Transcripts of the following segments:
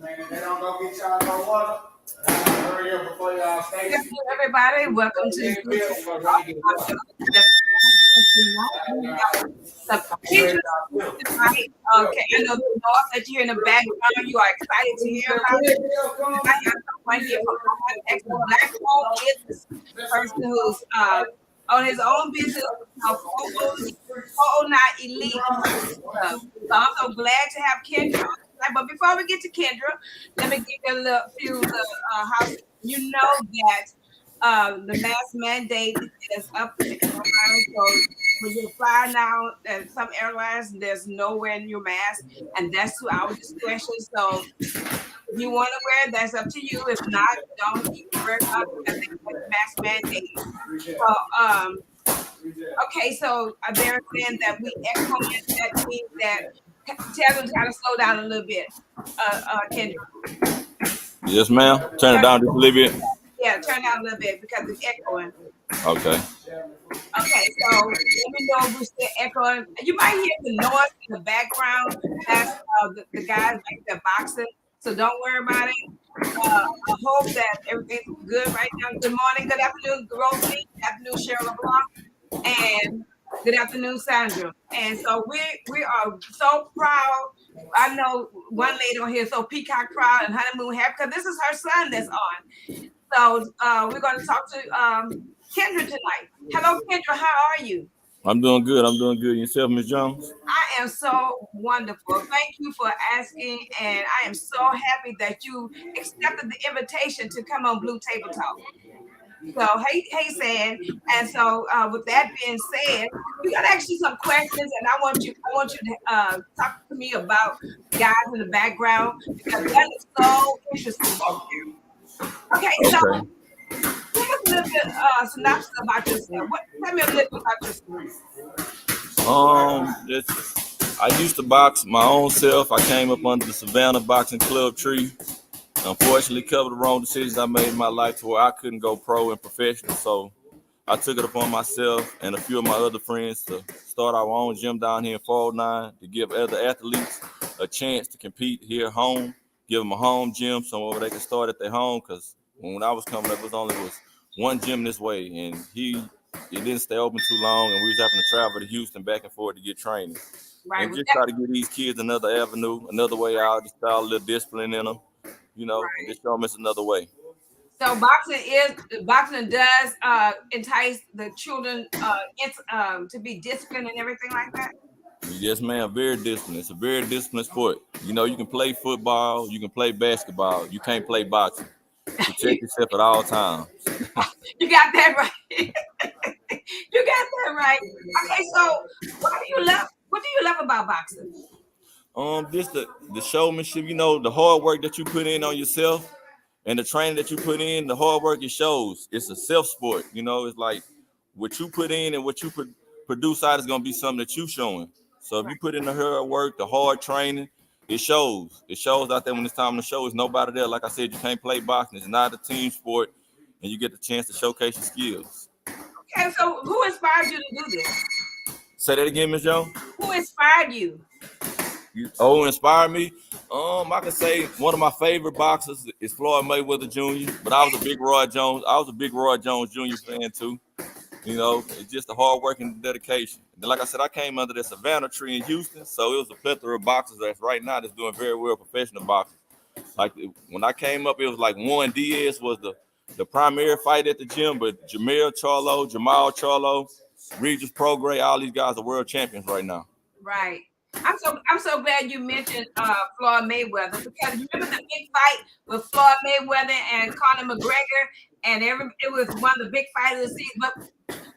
They don't go get y'all no water. Hurry up before y'all stay. Good afternoon, everybody. Welcome to the Kendra tonight. Okay, I know the noise that you hear in the background. You are excited to hear about it. I have someone here from Excellent Black Home Business, person who's on his own business called 409 Elite. So I'm so glad to have Kendra on tonight. But before we get to Kendra, let me give you a few house. You know that the mask mandate is up in Ohio. So when you fly now, at some airlines, there's nowhere in your mask, and that's to our discretion. So if you want to wear it, that's up to you. If not, don't wear it up because it's mask mandate. Okay, so they're saying that we echoing. That means that tell them to kind of slow down a little bit, Kendra. Yes, ma'am. Turn it down just a little bit. Yeah, turn down a little bit because it's echoing. Okay. Okay, so let me know if we're still echoing. You might hear the noise in the background. That's the guys like they're boxing. So don't worry about it. I hope that everything's good right now. Good morning, good afternoon, Rosie. Good afternoon, Cheryl LeBlanc. And good afternoon, Sandra. And so we are so proud. I know one lady on here so peacock proud and honeymoon happy because this is her son that's on. So we're going to talk to Kendra tonight. Hello, Kendra. How are you? I'm doing good. Yourself, Ms. Jones? I am so wonderful. Thank you for asking, and I am so happy that you accepted the invitation to come on Blue Table Talk. So hey, Sam. And so with that being said, we're gonna ask you some questions, and I want you to talk to me about guys in the background because that is so interesting over there. Okay, so give us a little bit synopsis about yourself. Tell me a little bit about yourself. I used to box my own self. I came up under the Savannah Boxing Club tree. Unfortunately, a couple of wrong decisions I made in my life to where I couldn't go pro and professional. So I took it upon myself and a few of my other friends to start our own gym down here in 409 to give other athletes a chance to compete here at home, give them a home gym somewhere where they can start at their home. Because when I was coming up, it was one gym this way, and it didn't stay open too long, and we was having to travel to Houston back and forth to get training. Right. And just try to give these kids another avenue, another way out, just a little discipline in them, right. And just show them it's another way. So boxing does entice the children to be disciplined and everything like that. Yes, ma'am. Very disciplined. It's a very disciplined sport. You can play football, you can play basketball, you can't play boxing. Protect yourself at all times. You got that right. You got that right. Okay, so what do you love about boxing? Just the showmanship, the hard work that you put in on yourself and the training that you put in, the hard work it shows. It's a self sport, it's like what you put in and what you produce out is gonna be something that you showing. So if you put in the hard work, the hard training, it shows. It shows out there when it's time to show. There's nobody there. Like I said, you can't play boxing. It's not a team sport, and you get the chance to showcase your skills. Okay, so who inspired you to do this? Say that again, Ms. Jones. Who inspired you? Inspired me. I can say one of my favorite boxers is Floyd Mayweather Jr. But I was a big Roy Jones Jr. fan too. It's just the hard work and dedication. And then, like I said, I came under the Savannah tree in Houston, so it was a plethora of boxers that's right now that's doing very well professional boxing. Like when I came up, it was like Juan Diaz was the primary fight at the gym, but Jamal Charlo, Regis Prograis, all these guys are world champions right now. Right. I'm so glad you mentioned Floyd Mayweather because you remember the big fight with Floyd Mayweather and Conor McGregor, and it was one of the big fights of the season. But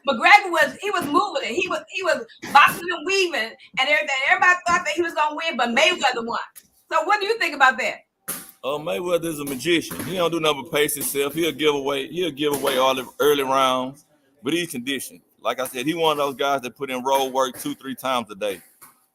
McGregor was moving it. He was boxing and weaving and everything. Everybody thought that he was gonna win, but Mayweather won. So what do you think about that? Mayweather is a magician. He don't do nothing but pace himself. He'll give away all the early rounds, but he's conditioned. Like I said, he one of those guys that put in road work 2-3 times a day.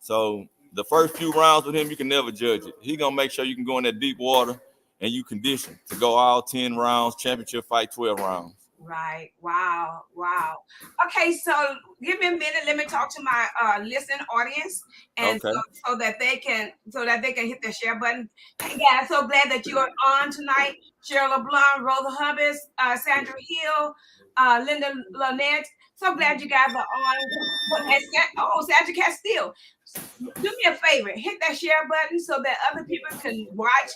So the first few rounds with him, you can never judge it. He gonna make sure you can go in that deep water and you condition to go all 10 rounds, championship fight 12 rounds. Right. Wow. Wow. Okay, so give me a minute. Let me talk to my listening audience, and Okay. so that they can hit the share button. Hey guys, so glad that you are on tonight. Cheryl LeBlanc, Rosa Hubbard, Sandra Hill, Linda Lynette. So glad you guys are on. And Sandra Castile. Do me a favor, hit that share button so that other people can watch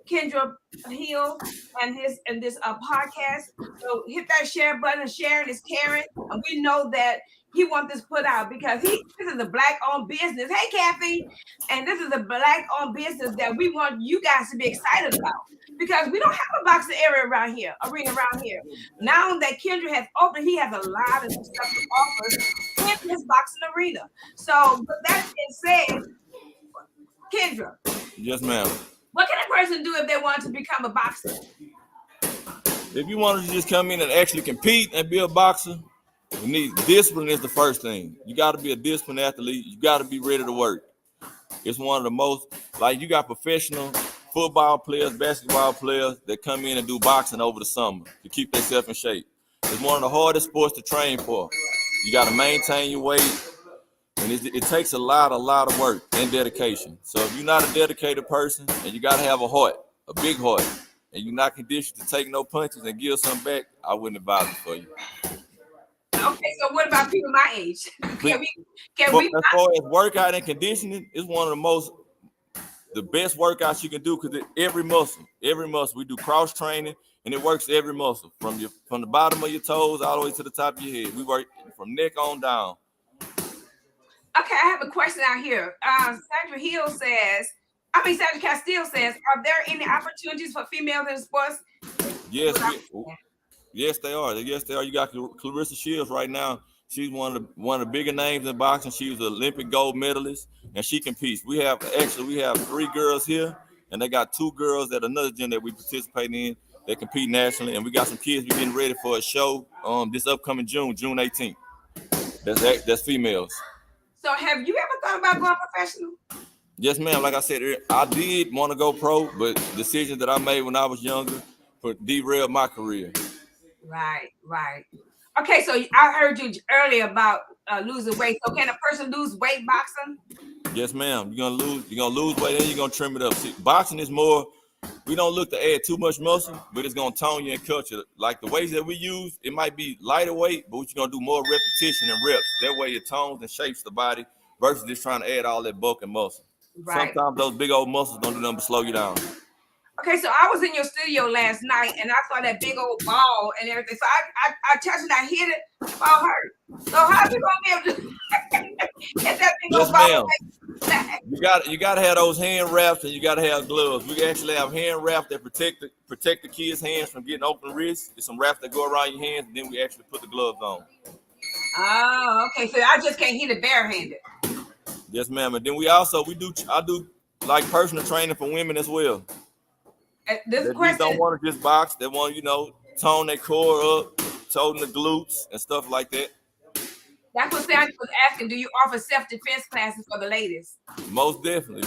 Kendra Hill and this podcast. So hit that share button. Sharing is caring, and we know that he wants this put out because this is a black-owned business. Hey, Kathy, and this is a black-owned business that we want you guys to be excited about because we don't have a boxing arena around here. Now that Kendra has opened, he has a lot of stuff to offer in this boxing arena. So, with that being said, Kendra. Yes, ma'am. What can a person do if they want to become a boxer? If you want to just come in and actually compete and be a boxer, you need discipline is the first thing. You got to be a disciplined athlete. You got to be ready to work. It's one of the most, like you got professional football players, basketball players that come in and do boxing over the summer to keep themselves in shape. It's one of the hardest sports to train for. You got to maintain your weight, and it takes a lot of work and dedication. So if you're not a dedicated person and you got to have a heart, a big heart, and you're not conditioned to take no punches and give something back, I wouldn't advise it for you. Okay, so what about people my age? Can we? As far as workout and conditioning, it's one of the best workouts you can do because every muscle, we do cross training and it works every muscle from the bottom of your toes all the way to the top of your head. We work from neck on down. Okay, I have a question out here. Sandra Hill says, Sandra Castile says, are there any opportunities for females in sports? Yes, they are. Yes, they are. You got Clarissa Shields right now. She's one of the bigger names in boxing. She was an Olympic gold medalist, and she competes. We have 3 girls here, and they got 2 girls at another gym that we participate in. They compete nationally, and we got some kids. We're getting ready for a show this upcoming June 18th. That's females. So have you ever thought about going professional? Yes, ma'am. Like I said, I did want to go pro, but decisions that I made when I was younger derailed my career. Right. Okay, so I heard you earlier about losing weight. So can a person lose weight boxing? Yes, ma'am. You're gonna lose weight and you're gonna trim it up. See, boxing is more. We don't look to add too much muscle, but it's gonna tone you and cut you. Like the weights that we use, it might be lighter weight, but you're gonna do more repetition and reps. That way it tones and shapes the body versus just trying to add all that bulk and muscle. Right. Sometimes those big old muscles don't do nothing but slow you down. Okay, so I was in your studio last night and I saw that big old ball and everything. So I touched it, I hit it, the ball hurt. So how you gonna be able to get that big old ball? You gotta have those hand wraps and you gotta have gloves. We actually have hand wraps that protect the kids' hands from getting open wrists. There's some wraps that go around your hands, and then we actually put the gloves on. Oh, okay. So I just can't hit it barehanded. Yes, ma'am. And then I do like personal training for women as well. This question don't want to just box. They want tone their core up, tone the glutes and stuff like that. That's what Sandra was asking. Do you offer self-defense classes for the ladies? Most definitely.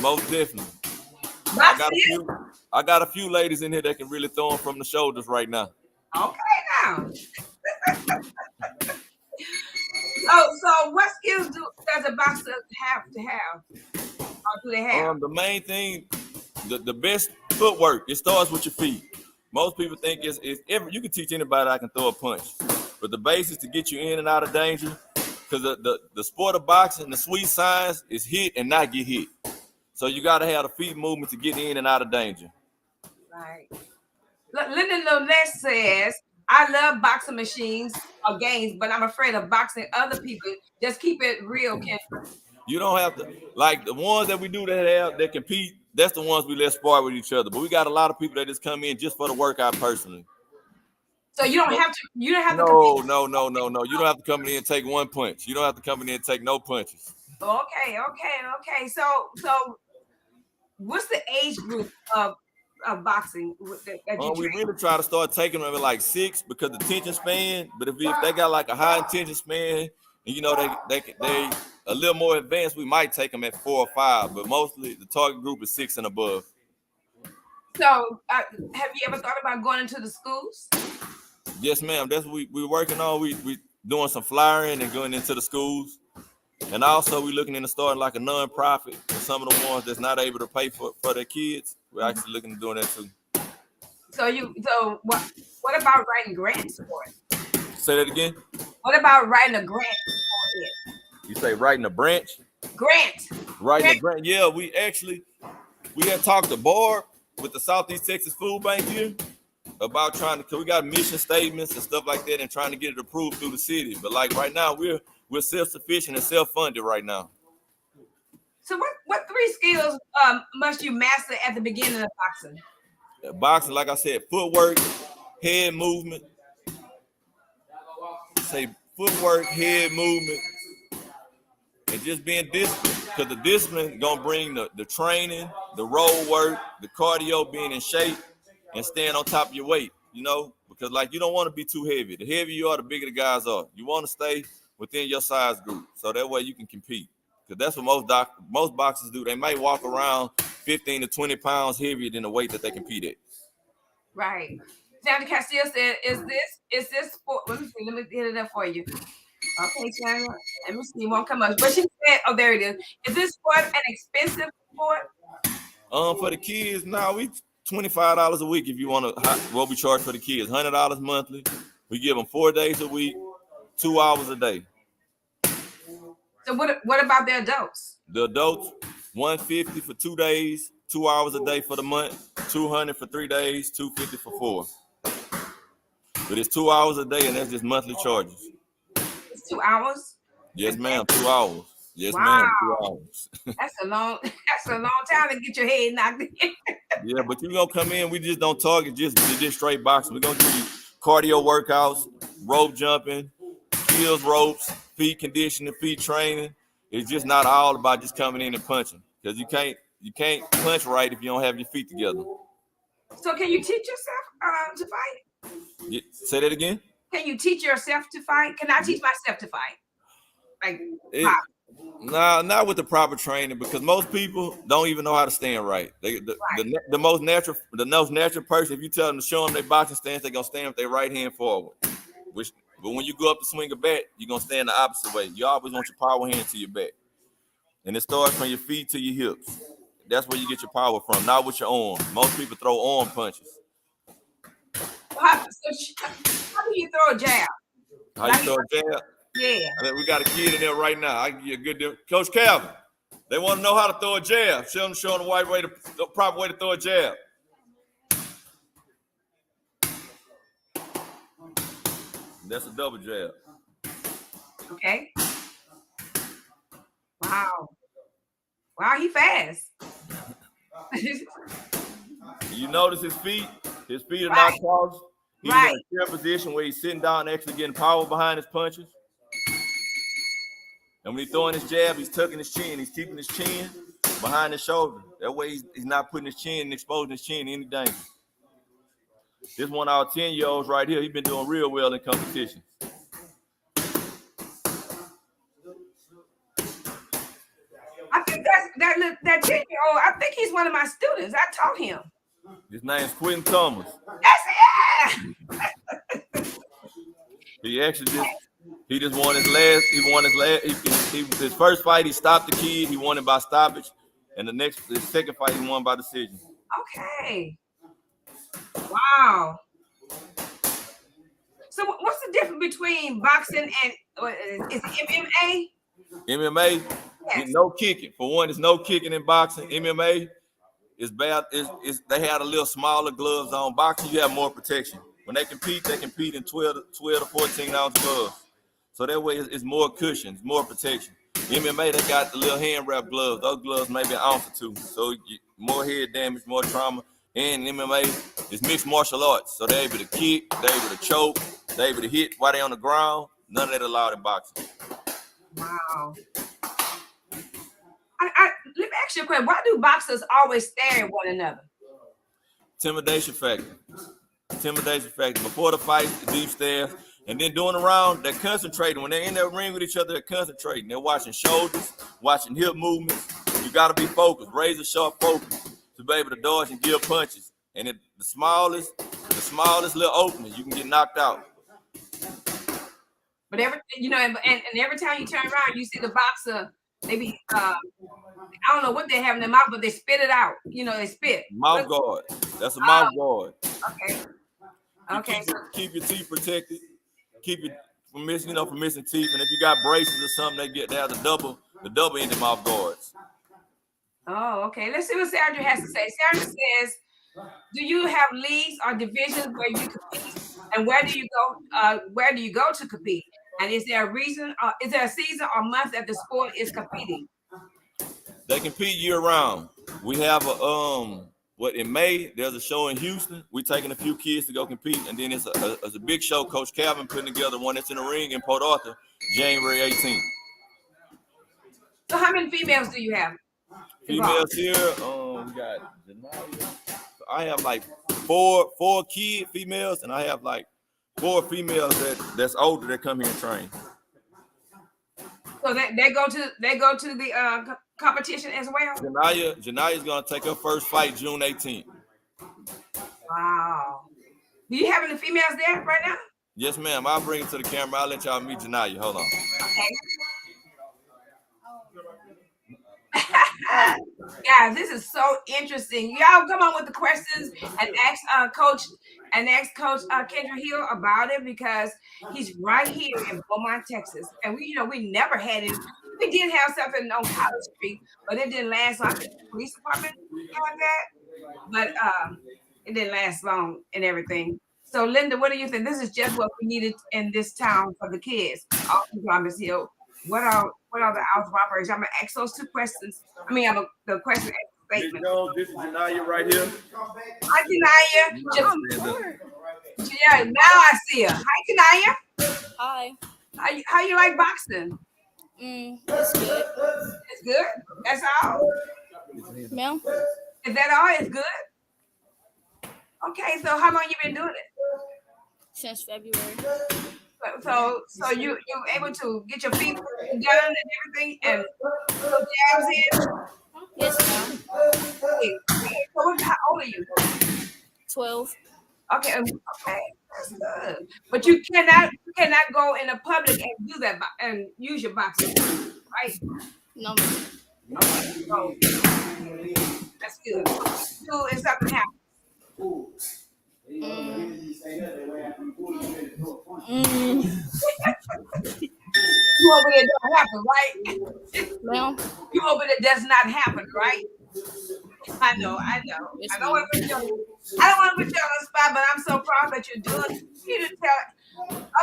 I got a few ladies in here that can really throw them from the shoulders right now. Okay, now. So what skills does a boxer have to have? Or do they have? The main thing, the best footwork. It starts with your feet. Most people think you can teach anybody I can throw a punch, but the basis to get you in and out of danger, because the sport of boxing, the sweet science is hit and not get hit. So you got to have the feet movement to get in and out of danger. Right. Linda Lynette says, I love boxing machines or games, but I'm afraid of boxing other people. Just keep it real, Kendra. You don't have to, like the ones that we do that compete, that's the ones we let spar with each other. But we got a lot of people that just come in just for the workout personally. So you don't have to. You don't have to. No. You don't have to come in and take one punch. You don't have to come in and take no punches. Okay. So what's the age group of boxing that you we really try to start taking them at like 6 because the attention span. But if they got like a high attention span, and they a little more advanced, we might take them at 4 or 5. But mostly the target group is 6 and above. So have you ever thought about going into the schools? Yes, ma'am. That's what we're working on. We doing some flyering and going into the schools. And also we looking into starting like a non-profit for some of the ones that's not able to pay for their kids. We're actually looking at doing that too. So what about writing grants for it? Say that again? What about writing a grant for it? You say writing a branch? Grant. Writing a grant. Yeah, we had talked to Barb with the Southeast Texas Food Bank here about trying to, cause we got mission statements and stuff like that and trying to get it approved through the city. But like right now, we're self-sufficient and self-funded right now. So what 3 skills must you master at the beginning of boxing? Boxing, like I said, footwork, head movement. Say footwork, head movement, and just being disciplined. Because the discipline gonna bring the training, the road work, the cardio, being in shape, and staying on top of your weight. You know, because like you don't want to be too heavy. The heavier you are, the bigger the guys are. You want to stay within your size group, so that way you can compete. Because that's what most boxers do. They might walk around 15 to 20 pounds heavier than the weight that they compete at. Right. Sandra Castillo said, is this sport? Let me get it up for you. Okay, Sandra. Let me see. Won't come up. But she said, oh, there it is. Is this sport an expensive sport? For the kids, now we $25 a week if you want to. What we charge for the kids, $100 monthly. We give them 4 days a week, 2 hours a day. So what about the adults? The adults, $150 for 2 days, 2 hours a day for the month, $200 for 3 days, $250 for 4. But it's 2 hours a day, and that's just monthly charges. It's 2 hours? Yes, ma'am. 2 hours. Yes, wow. Ma'am. 2 hours. That's a long time to get your head knocked in. Yeah, but you gonna come in. We just don't target just straight boxing. We're gonna give you cardio workouts, rope jumping, skills ropes, feet conditioning, feet training. It's just not all about just coming in and punching, because you can't punch right if you don't have your feet together. So can you teach yourself to fight? Yeah, say that again. Can you teach yourself to fight? Can I teach myself to fight? Like, not with the proper training, because most people don't even know how to stand right. The most natural person, if you tell them to show them their boxing stance, they're gonna stand with their right hand forward. But when you go up to swing a bat, you're gonna stand the opposite way. You always want your power hand to your back, and it starts from your feet to your hips. That's where you get your power from, not with your arm. Most people throw arm punches. How do you throw a jab? How you throw a jab? Yeah. We got a kid in there right now. I can get a good deal. Coach Calvin, they want to know how to throw a jab. Show them the proper way to throw a jab. That's a double jab. Okay. Wow, he fast. You notice his feet? His feet are not crossed. He's in a chair position where he's sitting down and actually getting power behind his punches. And when he's throwing his jab, he's tucking his chin. He's keeping his chin behind his shoulder. That way he's not putting his chin and exposing his chin to any danger. This one of our 10-year-olds right here, he's been doing real well in competition. I think that 10-year-old, I think he's one of my students. I taught him. His name's Quentin Thomas. He actually just won his last. His first fight, he stopped the kid. He won it by stoppage, and his second fight, he won by decision. Okay. Wow. So what's the difference between boxing and is it MMA? MMA, yes. No kicking. For one, there's no kicking in boxing. MMA is bad. They had a little smaller gloves on. Boxing, you have more protection. When they compete in 12 to 14 ounce gloves. So that way it's more cushions, more protection. MMA, they got the little hand wrap gloves. Those gloves maybe an ounce or two. So more head damage, more trauma. And MMA is mixed martial arts. So they're able to kick, they're able to choke, they're able to hit while they're on the ground. None of that allowed in boxing. Wow. Let me ask you a question. Why do boxers always stare at one another? Intimidation factor. Before the fight, the deep stares. And then during the round, they're concentrating. When they're in that ring with each other, they're concentrating. They're watching shoulders, watching hip movements. You got to be focused, razor sharp focus to be able to dodge and give punches. And the smallest, the the smallest little opening, you can get knocked out. But every and every time you turn around, you see the boxer. They be I don't know what they have in their mouth, but they spit it out. They spit. Mouth guard. That's a mouth guard. Okay. Okay. Keep your teeth protected. Keep it from missing teeth. And if you got braces or something, they have the double-ended mouth guards. Oh, okay. Let's see what Sandra has to say. Sandra says, do you have leagues or divisions where you compete? And where do you go? Where do you go to compete? And is there a reason? Is there a season or month that the sport is competing? They compete year-round. We have in May there's a show in Houston. We're taking a few kids to go compete, and then it's a big show. Coach Calvin putting together one that's in the ring in Port Arthur, January 18th. So how many females do you have? Females here, we got Janaya. I have like four kid females, and I have like 4 females that's older that come here and train. So they go to the competition as well. Janaya's gonna take her first fight June 18th. Wow. Do you have any females there right now? Yes, ma'am. I'll bring it to the camera. I'll let y'all meet Janaya. Hold on. Okay. Guys, this is so interesting. Y'all come on with the questions and ask Coach Kendra Hill about it, because he's right here in Beaumont, Texas. And we never had it. We did have something on College Street, but it didn't last long. The police department had that, but it didn't last long and everything. So, Linda, what do you think? This is just what we needed in this town for the kids. Columbus Hill. What are the hours of operation? I'm gonna ask those 2 questions. The question and statement. This is Janaya right here. Hi, Janaya. Yeah, now I see her. Hi, Janaya. Hi. How you like boxing? It's good. It's good. That's all. Ma'am? Is that all? It's good. Okay, so how long you been doing it? Since February. So you able to get your feet done and everything and put jabs in? Yes, ma'am. So how old are you? 12. Okay, that's good. But you cannot go in the public and do that and use your boxing, right? No, ma'am. Okay, so that's good. So if something happens. You hope it doesn't happen, right? Ma'am? You hope it does not happen, right? I know. Yes, I don't want to put you on the spot, but I'm so proud that you're doing it. You need to tell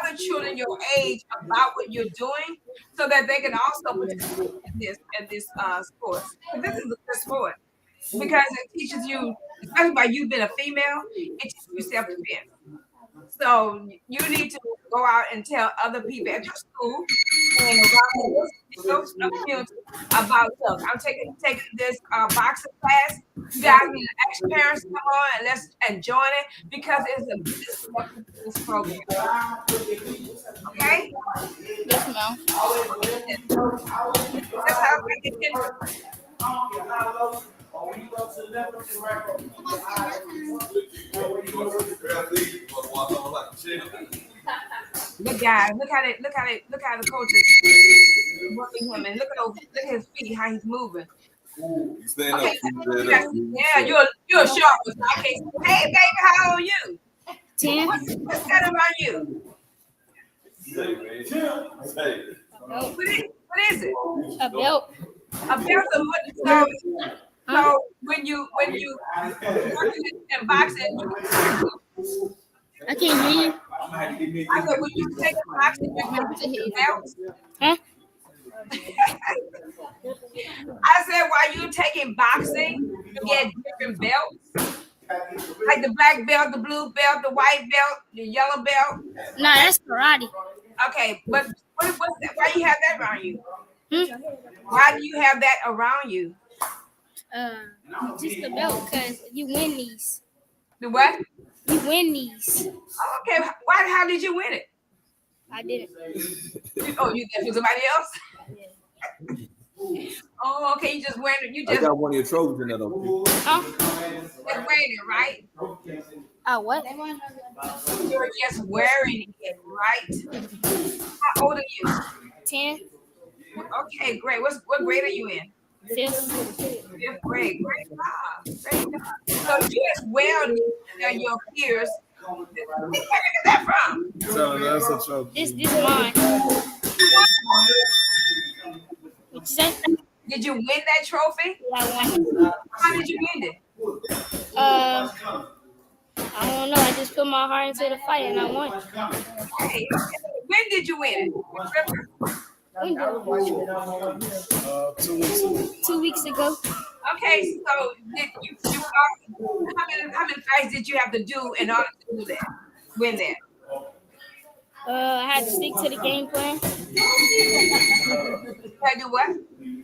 other children your age about what you're doing, so that they can also participate in this sport. This is a good sport, because it teaches you, especially by you being a female, it teaches you self-defense. So you need to go out and tell other people at your school and around the community about stuff. I'm taking this boxing class. You guys need to ask your parents to come on and join it, because it's a business program. Okay? Yes, ma'am. That's how I get it. Look, guys, look how the coach is working him, and look at his feet, how he's moving. Okay. Yeah, you're a sharp one. Okay. Hey, baby, how old are you? 10. What's that about you? What is it? A belt. A belt. So when you working in boxing, I can't hear you. I said when you take boxing, you get belts. Huh? I said while you taking boxing, you get different belts. Like the black belt, the blue belt, the white belt, the yellow belt. Nah, that's karate. Okay, but what's that? Why you have that around you? Why do you have that around you? Just the belt, because you win these. The what? You win these. Okay, how did you win it? I didn't. You did for somebody else? Oh, okay, you just wearing it. I got one of your trophies in there though. Huh? Just wearing it, right? What? You're just wearing it, right? How old are you? 10. Okay, great. What grade are you in? 5th. Fifth grade. Great job. Great job. So you as well than your peers. Where did you get that from? So that's a trophy. This mine. What you say? Did you win that trophy? Yeah, I won. How did you win it? I don't know. I just put my heart into the fight and I won. Hey, when did you win it? When did I win? 2 weeks ago. 2 weeks ago. Okay, so did you how many fights did you have to do in order to do that? Win that? I had to stick to the game plan. You had to do what?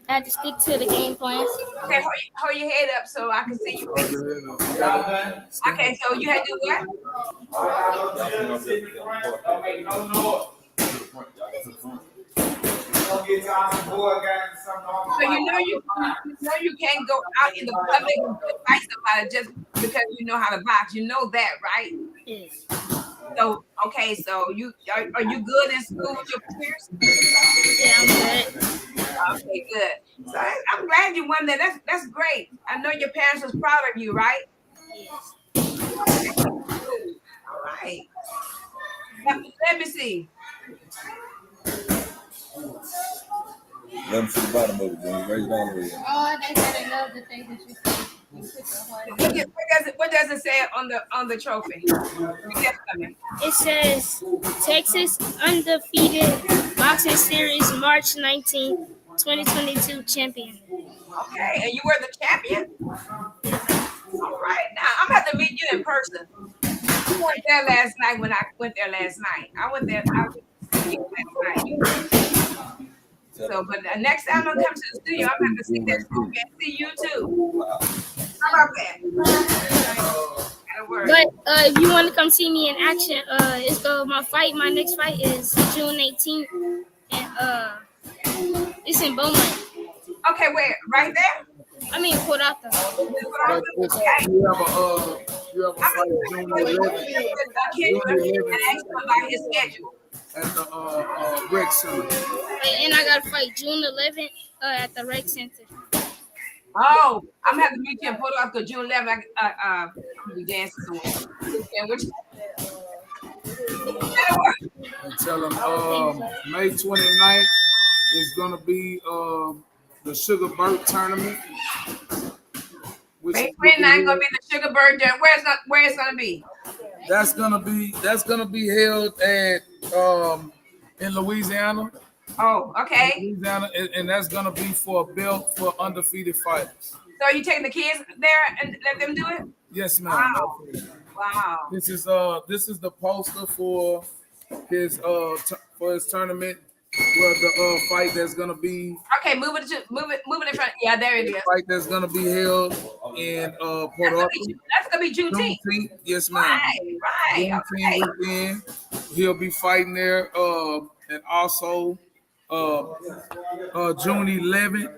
I had to stick to the game plans. Okay, hold your head up so I can see you. Okay, so you had to do what? So you can't go out in the public and fight somebody just because you know how to box. You know that, right? Yes. So okay, so you are you good in school with your peers? Yeah, I'm good. Okay, good. So I'm glad you won that. That's great. I know your parents was proud of you, right? Yes. All right. Let me see. Let me see the bottom of it, man. Raise it all the way up. Oh, they said they love the thing that you put the heart. What does it say on the trophy? It says Texas undefeated boxing series March 19th, 2022 champion. Okay, and you were the champion? All right, now I'm gonna have to meet you in person. You went there last night when I went there last night. I went there last night. So, but the next time I come to the studio, I'm gonna have to see that trophy and see you too. How about that? That'll work. But if you want to come see me in action, my next fight is June 18th, and it's in Beaumont. Okay, wait, right there? I mean, Port Arthur. But you have a fight June 11th And ask him about his schedule. at the rec center. And I got to fight June 11th at the Rec Center. Oh, I'm gonna have to meet you in Port Arthur June 11th. I'm gonna be dancing somewhere. That'll work. And tell them May 29th is gonna be the Sugar Bird tournament. May 29th gonna be the Sugar Bird Jam. Where it's gonna be? That's gonna be held at in Louisiana. Oh, okay. Louisiana, and that's gonna be for a belt for undefeated fighters. So are you taking the kids there and let them do it? Yes, ma'am. Wow. This is the poster for his tournament. Well, the fight that's gonna be Okay, move it in front. Yeah, there it is. fight that's gonna be held in Port Arthur. That's gonna be Juneteenth. Juneteenth. Yes, ma'am. Right. Juneteenth Okay. weekend. He'll be fighting there, and also June 11th.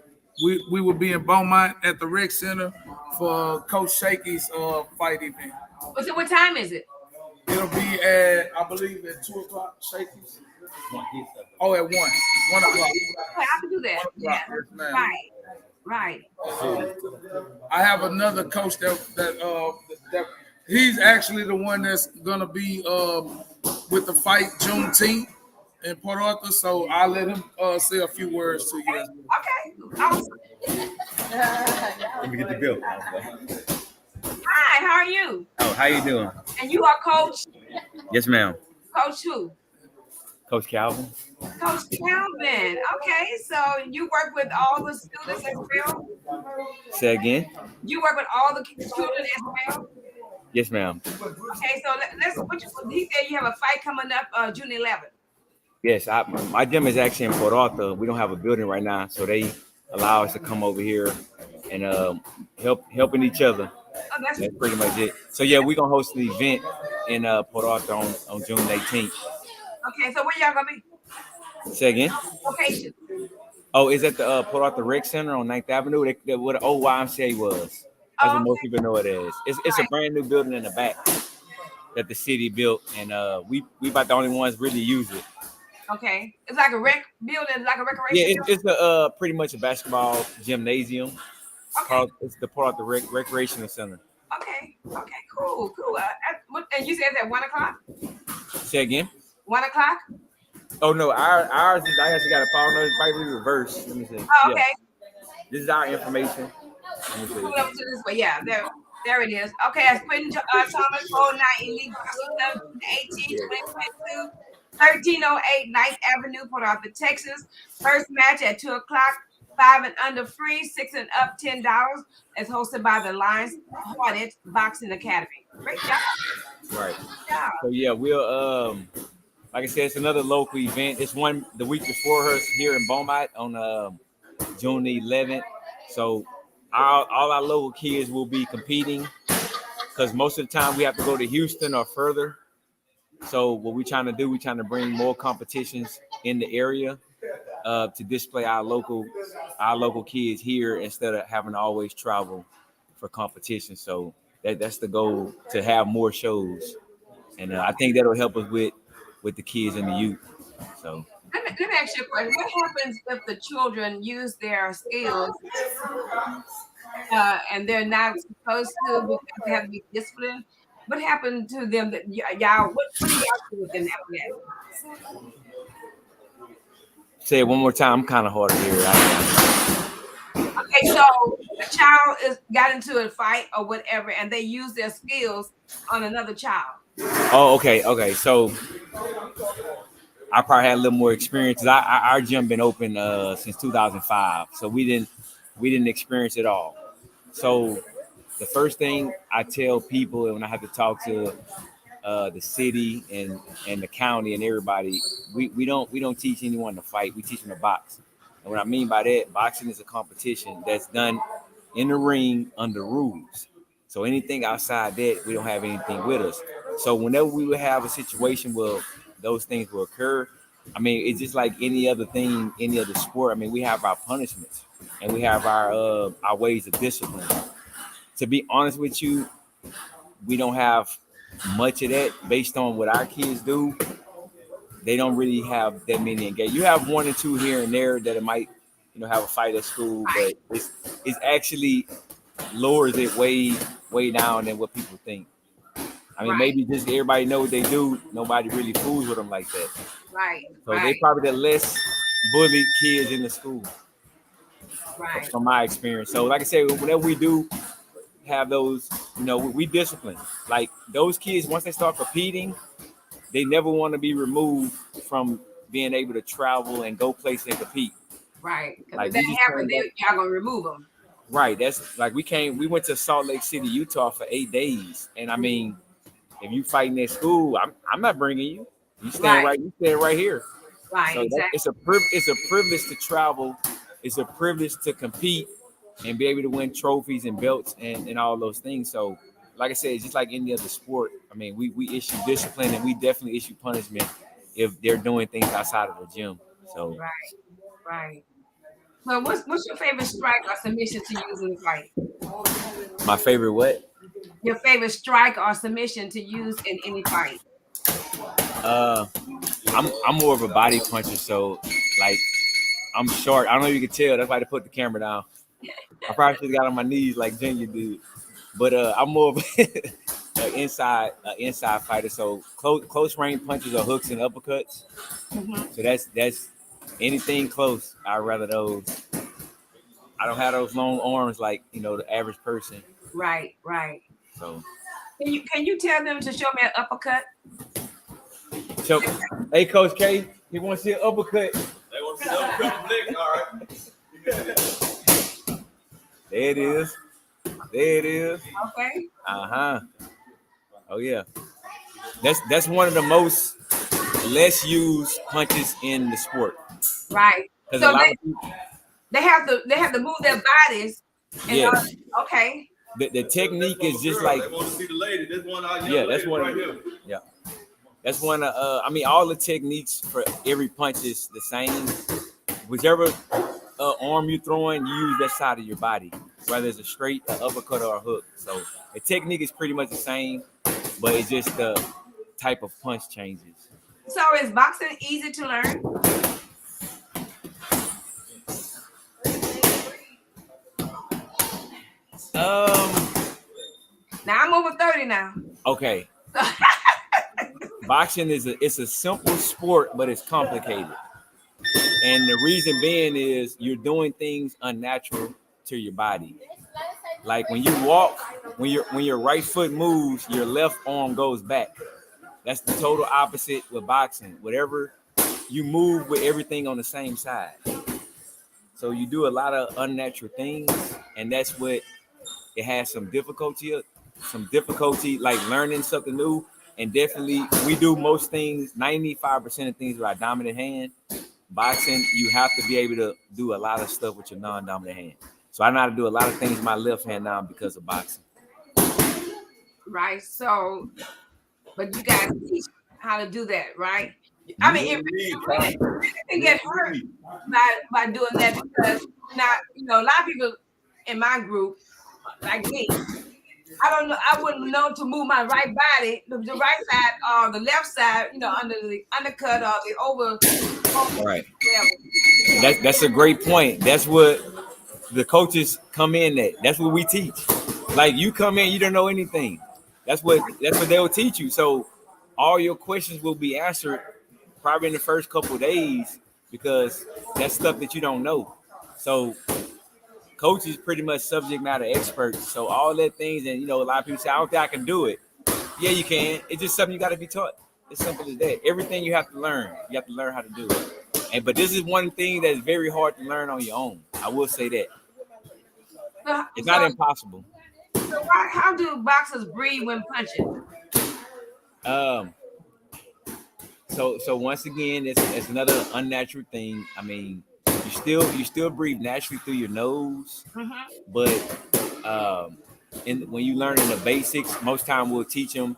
We will be in Beaumont at the Rec Center for Coach Shaky's fight event. What time is it? It'll be at, I believe, at 2 o'clock. Shaky's. Oh, at 1 o'clock. Okay, I can do that. Yeah. Yes, ma'am. Right. I have another coach that he's actually the one that's gonna be with the fight Juneteenth in Port Arthur. So I'll let him say a few words to you. Okay. Awesome. Let me get the bill. Hi, how are you? Oh, how you doing? And you are Coach? Yes, ma'am. Coach who? Coach Calvin. Coach Calvin. Okay, so you work with all the students as well? Say again. You work with all the children as well? Yes, ma'am. Okay, so he said you have a fight coming up June 11th. Yes, my gym is actually in Port Arthur. We don't have a building right now, so they allow us to come over here and helping each other. Oh, that's pretty much it. So yeah, we're gonna host an event in Port Arthur on June 18th. okay. So where y'all gonna be? Say again. Location. Oh, is at the Port Arthur Rec Center on 9th Avenue? Where the old YMCA was. That's what most people know it as. It's a brand new building in the back. that the city built, and we about the only ones really use it. Okay, it's like a rec building, like a recreation. Yeah, it's a pretty much a basketball gymnasium. Okay. It's the part of the recreational center. Okay. Okay. Cool. Cool. And you said it's at 1 o'clock. Say again. 1 o'clock. Oh no, ours is, I actually got a power notice, probably reverse. Let me see. Oh, okay. Yeah. This is our information. Let me see. Move up to this way. Yeah, there it is. Okay, as Quentin Thomas, 09 illegal 18 2022, 1308 9th Avenue, Port Arthur, Texas. First match at 2 o'clock. 5 and under free, 6 and up $10. It's hosted by the Lions Hearted Boxing Academy. Great job. Right. Yeah. So yeah, we'll like I said, it's another local event. It's one the week before us here in Beaumont on June the 11th. So all our local kids will be competing because most of the time we have to go to Houston or further. So what we're trying to do, we're trying to bring more competitions in the area to display our local kids here instead of having to always travel for competition. So that's the goal, to have more shows, and I think that'll help us with the kids and the youth. So Let me ask you a question. What happens if the children use their skills and they're not supposed to because they have to be disciplined? What happened to them that y'all? What do y'all do with them after that? say it one more time. I'm kind of hard to hear. Okay, so a child got into a fight or whatever, and they use their skills on another child. Oh, okay. So I probably had a little more experience. Our gym been open since 2005, so we didn't experience it all. So the first thing I tell people when I have to talk to the city and the county and everybody, we don't teach anyone to fight. We teach them to box. And what I mean by that, boxing is a competition that's done in the ring under rules. So anything outside that, we don't have anything with us. So whenever we would have a situation where those things will occur, I mean, it's just like any other thing, any other sport. I mean, we have our punishments and we have our ways of discipline. To be honest with you, we don't have much of that based on what our kids do. They don't really have that many engaged. You have one or two here and there that it might, have a fight at school, but it's actually lowers it way down than what people think. I mean, maybe just everybody know what they do. Nobody really fools with them like that. Right. So they probably the less bullied kids in the school. Right. From my experience. So like I said, whenever we do have those, we discipline. Like those kids, once they start competing, they never want to be removed from being able to travel and go places and compete. Right. Because Like, if that happens, y'all gonna remove them. Right. That's like we went to Salt Lake City, Utah for 8 days. And I mean, if you fighting at school, I'm not bringing you. You stand right here. Right. So exactly. it's a privilege to travel. It's a privilege to compete and be able to win trophies and belts and all those things. So like I said, it's just like any other sport. I mean, we issue discipline and we definitely issue punishment if they're doing things outside of the gym. So Right. So what's your favorite strike or submission to use in the fight? my favorite what? Your favorite strike or submission to use in any fight? I'm more of a body puncher, so like I'm short. I don't know if you can tell. That's why they put the camera down. I probably should have got on my knees like Junior did. But I'm more of an inside fighter. So close range punches or hooks and uppercuts. Mm-hmm. So that's anything close. I'd rather those. I don't have those long arms like the average person. Right. So Can you tell them to show me an uppercut? so hey Coach K, he wants to see an uppercut. They want to see uppercut flick. All right. There it is. Okay. Oh yeah. That's one of the most less used punches in the sport. Right. So they have to move their bodies. And okay. The technique is just like They want to see the lady. This one. that's one. Right here. Yeah. That's one. I mean, all the techniques for every punch is the same. Whichever arm you're throwing, you use that side of your body, whether it's a straight, an uppercut, or a hook. So the technique is pretty much the same. but it's just the type of punch changes. So is boxing easy to learn? Now I'm over 30 now. Okay. Boxing it's a simple sport, but it's complicated. And the reason being is you're doing things unnatural to your body. Like when you walk, when your right foot moves, your left arm goes back. That's the total opposite with boxing. Whatever you move with everything on the same side. So you do a lot of unnatural things, and that's what it has some difficulty like learning something new. And definitely we do most things, 95% of things with our dominant hand. Boxing, you have to be able to do a lot of stuff with your non-dominant hand. So I know how to do a lot of things with my left hand now because of boxing. Right. So, but you guys teach how to do that, right? I mean, it can get hurt by doing that because not, a lot of people in my group, like me, I wouldn't know to move my right body, the right side or the left side, under the undercut or the over. Right. That's a great point. That's what the coaches come in at. That's what we teach. Like you come in, you don't know anything. That's what they'll teach you. So all your questions will be answered probably in the first couple of days because that's stuff that you don't know. So coach is pretty much subject matter experts. So all that things, and a lot of people say, I don't think I can do it. Yeah, you can. It's just something you got to be taught. It's simple as that. Everything you have to learn. You have to learn how to do it. But this is one thing that's very hard to learn on your own. I will say that. It's not impossible. So how do boxers breathe when punching? So once again, it's another unnatural thing. I mean, you still breathe naturally through your nose, but when you learn in the basics, most time we'll teach them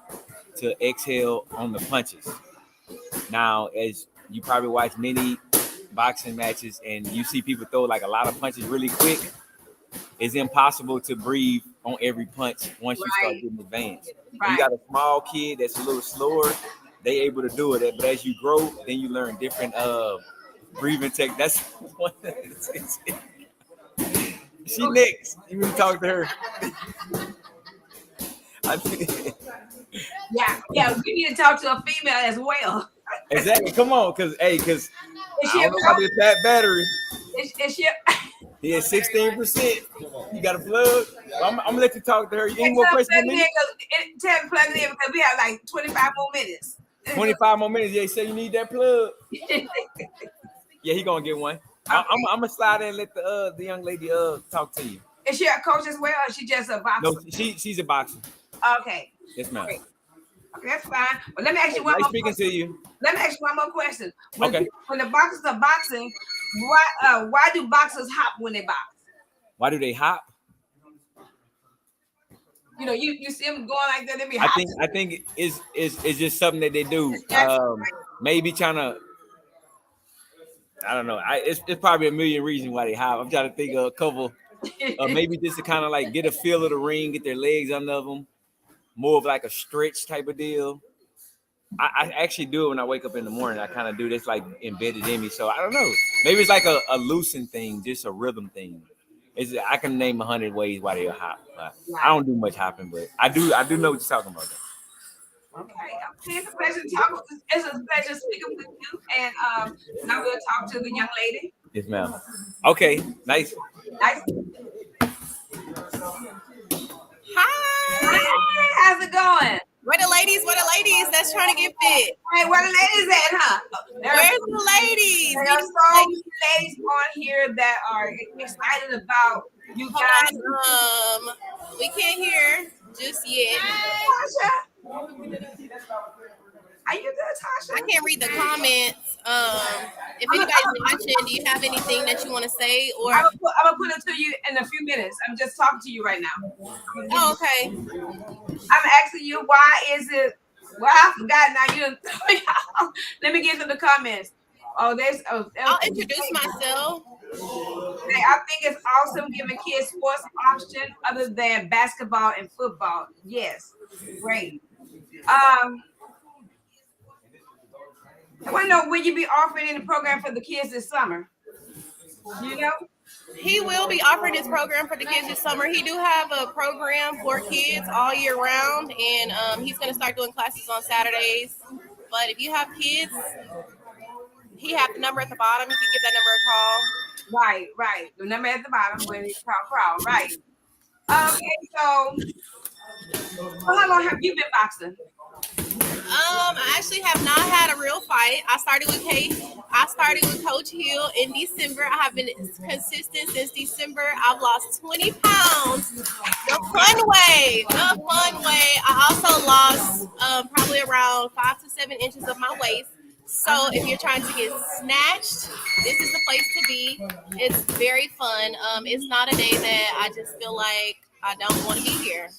to exhale on the punches. Now, as you probably watch many boxing matches and you see people throw like a lot of punches really quick, it's impossible to breathe on every punch once you start getting advanced. Right. You got a small kid that's a little slower, they able to do it. But as you grow, then you learn different breathing techniques. That's one. She next. You need to talk to her. Yeah, we need to talk to a female as well. Exactly. Come on, because I don't know about this fat battery. Is she? Yeah, 16%. You got a plug? I'm gonna let you talk to her. You any more questions for me? Tell me plug it in because we have like 25 more minutes. 25 more minutes. Yeah, you say you need that plug. Yeah, he gonna get one. I'm gonna slide in and let the young lady talk to you. Is she a coach as well, or is she just a boxer? No, she's a boxer. Okay. Yes, ma'am. Okay, that's fine. But let me ask you one more speaking question. to you. Let me ask you one more question. When the boxers are boxing, why do boxers hop when they box? Why do they hop? You see them going like that. They be hopping. I think it's just something that they do. Maybe trying to. I don't know. It's probably a million reasons why they hop. I'm trying to think of a couple. Maybe just to kind of like get a feel of the ring, get their legs under them. More of like a stretch type of deal. I actually do it when I wake up in the morning. I kind of do this like embedded in me. So I don't know. Maybe it's like a loosen thing, just a rhythm thing. I can name 100 ways why they hop. I don't do much hopping, but I do know what you're talking about. Okay, it's a pleasure to talk. It's a pleasure speaking with you, and now we'll talk to the young lady. Yes, ma'am. Okay, nice. Hi, how's it going? Where the ladies that's trying to get fit? Hey, where the ladies at, huh? Where's the ladies? There are so many ladies on here that are excited about you guys. We can't hear just yet. Tasha? Are you good, Tasha? I can't read the comments. If anybody's watching, do you have anything that you want to say? Or I'm gonna put it to you in a few minutes. I'm just talking to you right now. Oh, okay. I'm asking you why is it? Well, I forgot now. Let me get to the comments. I'll introduce myself. I think it's awesome giving kids sports options other than basketball and football. Yes, great. I want to know, will you be offering any program for the kids this summer? Do you know? He will be offering his program for the kids this summer. He do have a program for kids all year round, and he's going to start doing classes on Saturdays. But if you have kids, he have the number at the bottom. You can give that number a call. Right. The number at the bottom when it's crawl. Right. Okay, so how long have you been boxing? I actually have not had a real fight. I started with Coach Hill in December. I have been consistent since December. I've lost 20 pounds the fun way. I also lost probably around 5 to 7 inches of my waist. So if you're trying to get snatched, this is the place to be. It's very fun. It's not a day that I just feel like I don't want to be here.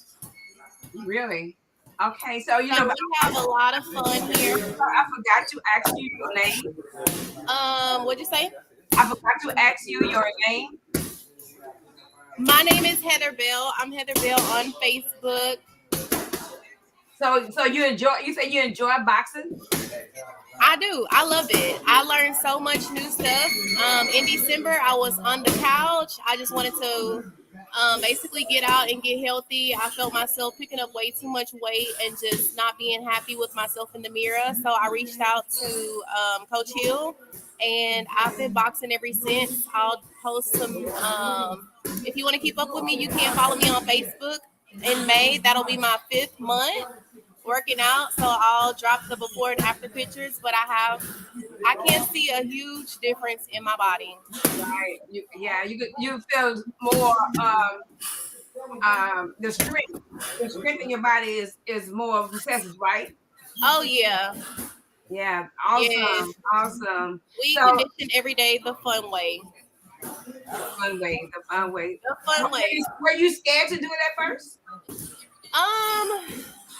Really? Okay, so you know, we have a lot of fun here. I forgot to ask you your name. What'd you say? I forgot to ask you your name. My name is Heather Bell. I'm Heather Bell on Facebook. So you say you enjoy boxing? I do. I love it. I learned so much new stuff. In December, I was on the couch. I just wanted to basically get out and get healthy. I felt myself picking up way too much weight and just not being happy with myself in the mirror. So I reached out to Coach Hill, and I've been boxing ever since. I'll post some. If you want to keep up with me, you can follow me on Facebook. In May, that'll be my 5th month working out, so I'll drop the before and after pictures, but I can see a huge difference in my body. Right. You feel more the strength in your body is more recessive, right? Oh yeah. Yeah. Awesome. Yes. Awesome. We condition every day the fun way. The fun way. The fun way. Were you scared to do it at first?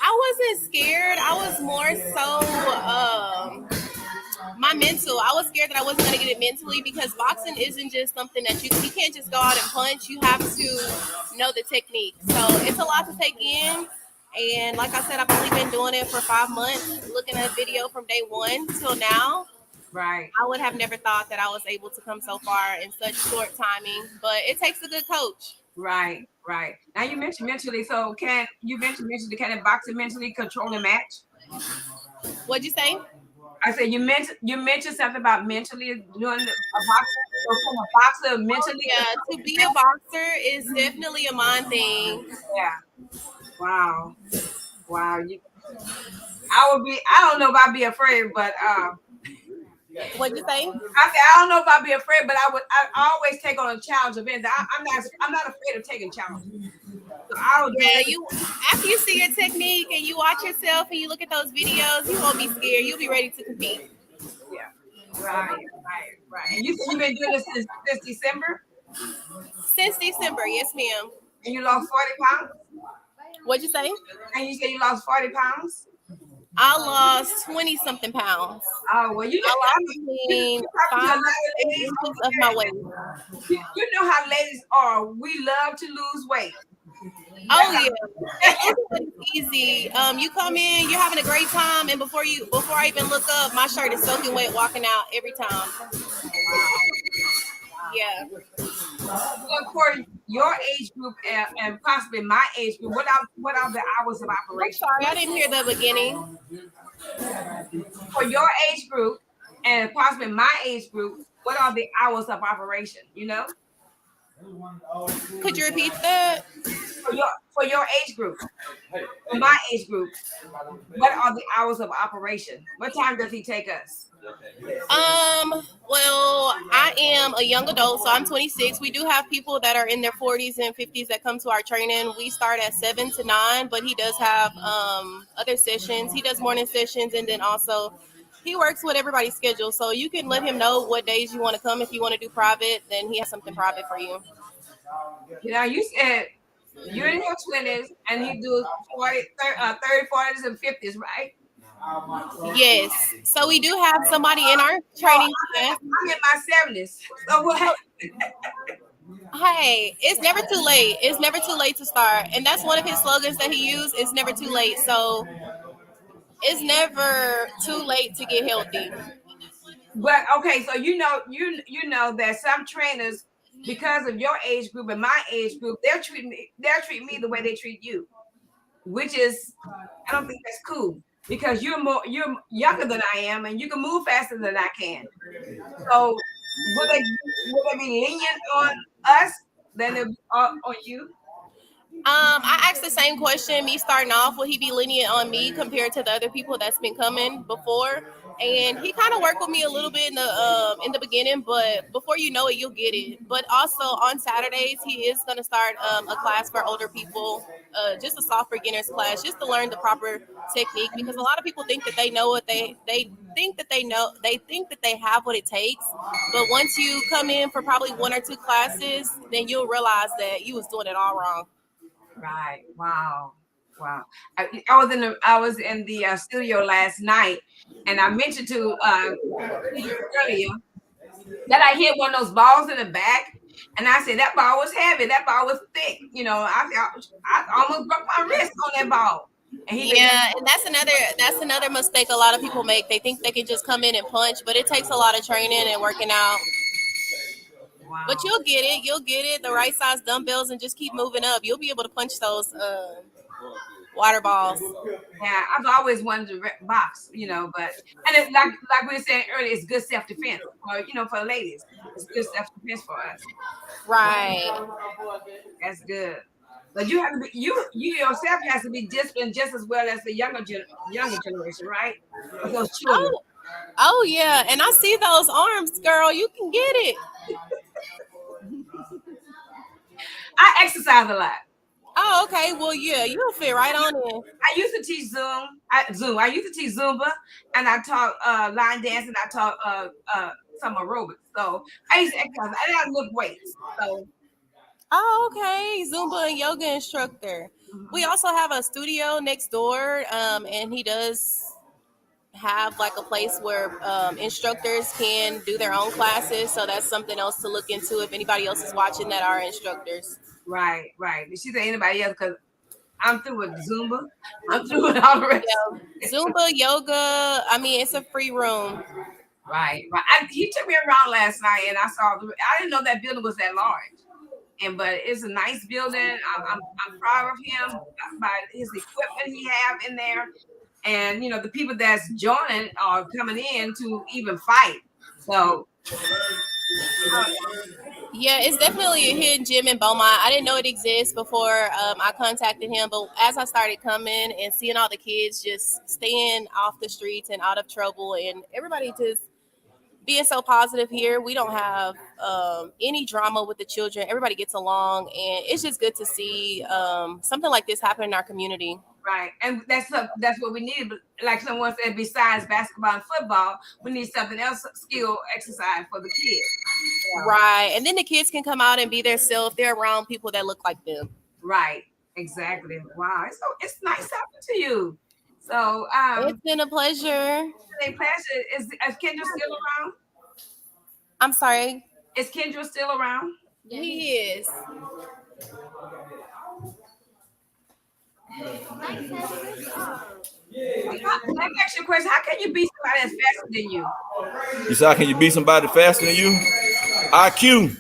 I wasn't scared. I was more so my mental. I was scared that I wasn't going to get it mentally, because boxing isn't just something that you can't just go out and punch. You have to know the technique. So it's a lot to take in. And like I said, I've only been doing it for 5 months, looking at a video from day one till now. Right. I would have never thought that I was able to come so far in such short timing, but it takes a good coach. Right. Now you mentioned mentally, so can a boxer mentally control a match? What'd you say? I said you mentioned something about mentally doing a boxer. So can a boxer mentally? Yeah, to be a boxer is definitely a mind thing. Yeah. Wow. I don't know if I'd be afraid, but What'd you say? I said I don't know if I'd be afraid, but I always take on a challenge event. I'm not afraid of taking challenges. So After you see your technique and you watch yourself and you look at those videos, you won't be scared. You'll be ready to compete. Yeah. Right. And you said you've been doing this since December? Since December, yes, ma'am. And you lost 40 pounds? What'd you say? And you said you lost 40 pounds? I lost 20-something pounds. Oh, well, you know, I 5 inches of my weight. You know how ladies are. We love to lose weight. Oh yeah, it's easy. You come in, you're having a great time, and before I even look up, my shirt is soaking wet walking out every time. Yeah. Well, for your age group and possibly my age group, what are the hours of I'm operation? sorry, I didn't hear the beginning. For your age group and possibly my age group, what are the hours of operation? You know? Could you repeat that? For your age group, for my age group, what are the hours of operation? What time does he take us? Well, I am a young adult, so I'm 26. We do have people that are in their 40s and 50s that come to our training. We start at 7 to 9, but he does have other sessions. He does morning sessions, and then also he works with everybody's schedule. So you can let him know what days you want to come. If you want to do private, then he has something private for you. You know, you said you're in your 20s and he do 30, 40s, and 50s, right? Yes. So we do have somebody in our training class. I'm in my 70s. So what? Hey, it's never too late. It's never too late to start. And that's one of his slogans that he used. It's never too late. So it's never too late to get healthy. But okay, so you know that some trainers, because of your age group and my age group, they'll treat me the way they treat you, which is, I don't think that's cool, because you're younger than I am and you can move faster than I can. So would they be lenient on us than they be on you? I asked the same question. Me starting off, will he be lenient on me compared to the other people that's been coming before? And he kind of worked with me a little bit in the beginning, but before you know it, you'll get it. But also on Saturdays, he is going to start a class for older people, just a soft beginners class, just to learn the proper technique. Because a lot of people think that they know what they think that they have what it takes. But once you come in for probably 1 or 2 classes, then you'll realize that you was doing it all wrong. Right. Wow. Wow. I was in the studio last night, and I mentioned to earlier that I hit one of those balls in the back, and I said that ball was heavy, that ball was thick. You know, I almost broke my wrist on that ball. And and that's another mistake a lot of people make. They think they can just come in and punch, but it takes a lot of training and working out. Wow. But you'll get it. You'll get it. The right size dumbbells and just keep moving up. You'll be able to punch those water balls. Yeah, I've always wanted to box, you know, but and like we were saying earlier, it's good self defense, or for ladies, it's good self defense for us. Right. That's good. But you have to be you yourself has to be disciplined just as well as the younger generation, right? Or those children. Oh yeah, and I see those arms, girl. You can get it. I exercise a lot. Oh, okay. Well, yeah, you'll fit right on in. I used to teach I used to teach Zumba, and I taught line dance, and I taught some aerobics. So I used to exercise, and I lift weights. So. Oh, okay. Zumba and yoga instructor. We also have a studio next door, and he does have like a place where instructors can do their own classes. So that's something else to look into if anybody else is watching that are instructors. Right. Did she say anybody else? Because I'm through with Zumba. I'm through with all the rest. Yeah. Zumba, yoga. I mean, it's a free room. Right. He took me around last night, and I saw. I didn't know that building was that large. But it's a nice building. I'm proud of him by his equipment he have in there, and the people that's joining are coming in to even fight. So. Yeah, it's definitely a hidden gym in Beaumont. I didn't know it exists before I contacted him, but as I started coming and seeing all the kids just staying off the streets and out of trouble, and everybody just being so positive here, we don't have any drama with the children. Everybody gets along, and it's just good to see something like this happen in our community. Right, and that's what we need. Like someone said, besides basketball and football, we need something else, skill exercise for the kids. Right, and then the kids can come out and be their self. They're around people that look like them. Right, exactly. Wow, it's nice talking to you. So it's been a pleasure. Is Kendra still around? I'm sorry. Is Kendra still around? He is. Let me ask you a question. How can you beat somebody that's faster than you? You say, how can you beat somebody faster than you? IQ.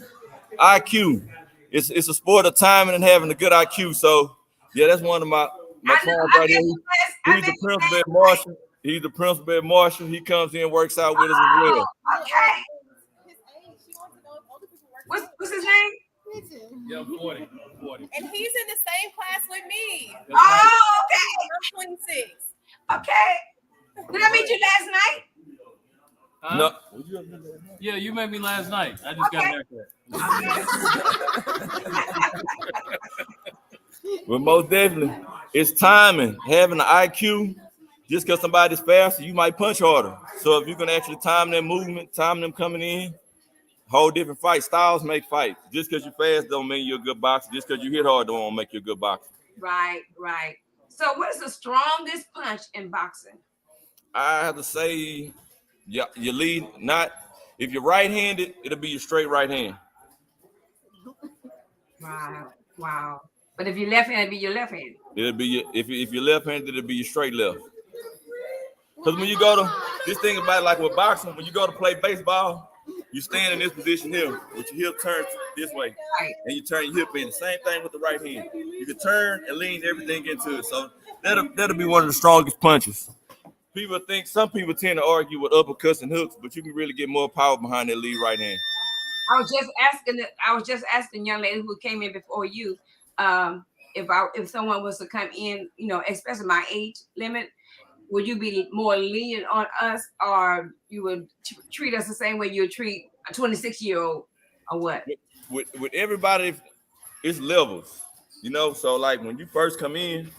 It's a sport of timing and having a good IQ. So yeah, that's one of my friends right here. He's the principal at Marshall. He comes in and works out with us as well. Okay. What's his name? Yeah, 40. And he's in the same class with me. Oh, okay. I'm 26. Okay. Did I meet you last night? No. Yeah, you met me last night. I just got back there. Well, most definitely, it's timing. Having an IQ, just because somebody's faster, you might punch harder. So if you can actually time their movement, time them coming in, whole different fight styles make fights. Just because you're fast don't mean you're a good boxer. Just because you hit hard don't make you a good boxer. Right. So what is the strongest punch in boxing? I have to say, your lead, not if you're right-handed, it'll be your straight right hand. Wow. Wow. But if you're left-handed, be your left-handed. It'll be your, if you're left-handed, it'll be your straight left. Because when you go to this thing about it, like with boxing, when you go to play baseball, you stand in this position here with your hip turned this way, Right. and you turn your hip in. The same thing with the right hand. You can turn and lean everything into it. So that'll be one of the strongest punches. Some people tend to argue with uppercuts and hooks, but you can really get more power behind that lead right hand. I was just asking young lady who came in before you, if someone was to come in, especially my age limit, would you be more lenient on us, or you would treat us the same way you would treat a 26-year-old, or what? With everybody, it's levels, So like when you first come in,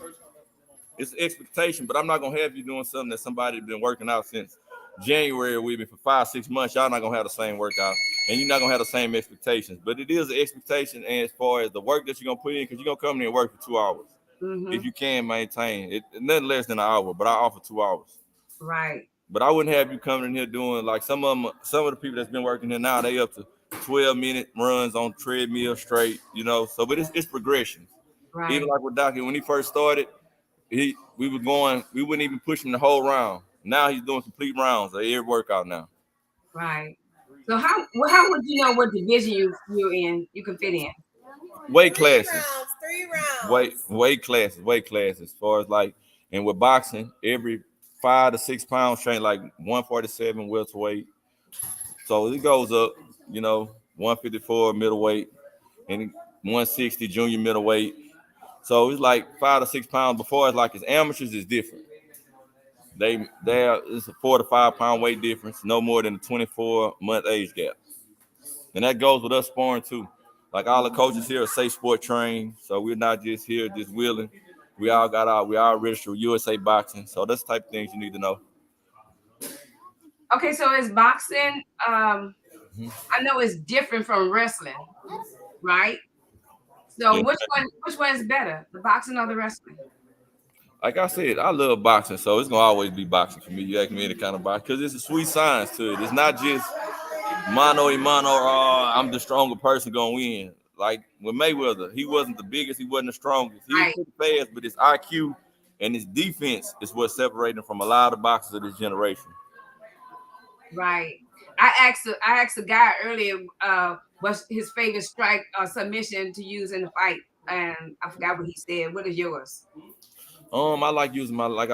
it's expectation, but I'm not gonna have you doing something that somebody's been working out since January with me for 5-6 months. Y'all not gonna have the same workout, and you're not gonna have the same expectations. But it is an expectation as far as the work that you're gonna put in, because you're gonna come in and work for 2 hours. Mm-hmm. If you can maintain it, nothing less than an hour, but I offer 2 hours. Right. But I wouldn't have you coming in here doing like some of the people that's been working here now, they up to 12-minute runs on treadmill straight, So, but it's progression. Right. Even like with Docky, when he first started, we wouldn't even push him the whole round. Now he's doing complete rounds of every workout now. Right. So how would you know what division you're in? You can fit in. Weight classes. 3 rounds. Weight classes. As far as like, and with boxing, every 5 to 6 pounds change, like 147 welterweight. So it goes up, 154 middleweight and 160 junior middleweight. So it's like 5 to 6 pounds. Before it's like as amateurs, it's different. It's a 4 to 5 pound weight difference, no more than a 24-month age gap. And that goes with us sparring too. Like all the coaches here are safe sport trained, so we're not just here just willing. We all registered with USA Boxing, so that's the type of things you need to know. Okay, so it's boxing. I know it's different from wrestling, right? So Yeah. which one is better, the boxing or the wrestling? Like I said, I love boxing, so it's gonna always be boxing for me. You ask me any kind of boxing, because it's a sweet science to it. It's not just mano a mano, I'm the stronger person gonna win. Like with Mayweather, he wasn't the biggest, he wasn't the strongest. He was pretty fast, but his IQ and his defense is what separated him from a lot of boxers of this generation. Right. I asked a guy earlier what's his favorite strike or submission to use in the fight, and I forgot what he said. What is yours? I like using I like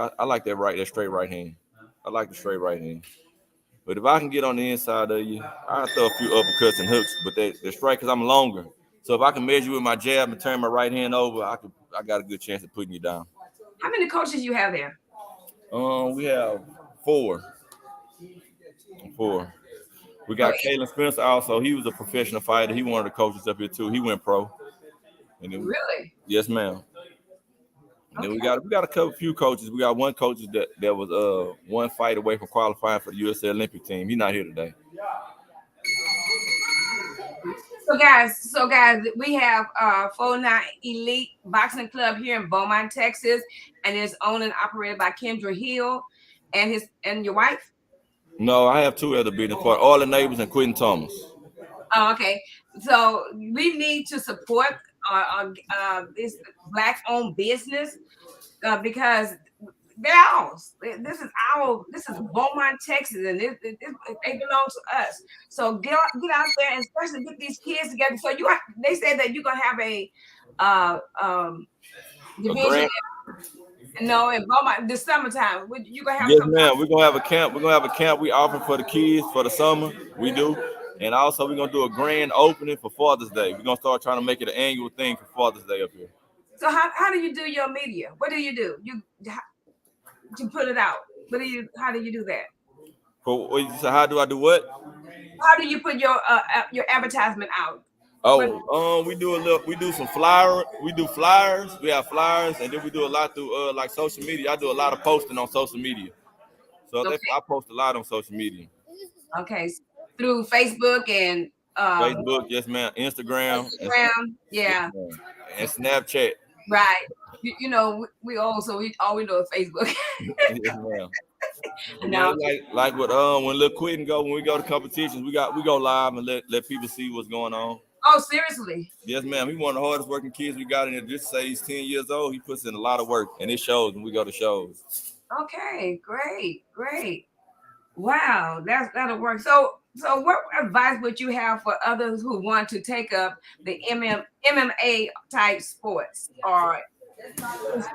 that straight right hand. I like the straight right hand. But if I can get on the inside of you, I throw a few uppercuts and hooks. But the strike, because I'm longer. So if I can measure with my jab and turn my right hand over, I got a good chance of putting you down. How many coaches you have there? We have 4. We got Kalen Spencer also. He was a professional fighter. He one of the coaches up here too. He went pro. And then, really? Yes, ma'am. And then we got a few coaches. We got one coach that was one fight away from qualifying for the USA Olympic team. He's not here today. So guys, we have 49 Elite Boxing Club here in Beaumont, Texas, and it's owned and operated by Kendra Hill and your wife. No, I have 2 other business partners, all the neighbors and Quentin Thomas. Oh, okay. So we need to support this Black-owned business because they're ours. This is Beaumont, Texas, and they belong to us. So get out there and especially get these kids together. So they said that you're gonna have a division. No, in Beaumont this summertime. You're gonna have. Yes, ma'am. We're gonna have a camp. We're gonna have a camp we offer for the kids for the summer. We do. And also we're gonna do a grand opening for Father's Day. We're gonna start trying to make it an annual thing for Father's Day up here. So how do you do your media? What do? You put it out. How do you do that? So how do I do what? How do you put your advertisement out? We do some flyers. We do flyers. We have flyers, and then we do a lot through like social media. I do a lot of posting on social media. So I post a lot on social media. Okay. Through Facebook and Facebook, yes, ma'am. Instagram, yeah. And Snapchat. Right. We all we know is Facebook. Yes, ma'am. No. Like with when Lil Quentin when we go to competitions, we go live and let people see what's going on. Oh, seriously? Yes, ma'am. He one of the hardest working kids we got in here. Just say he's 10 years old. He puts in a lot of work, and it shows when we go to shows. Okay, great. Wow, that'll work. So what advice would you have for others who want to take up the MMA type sports? Or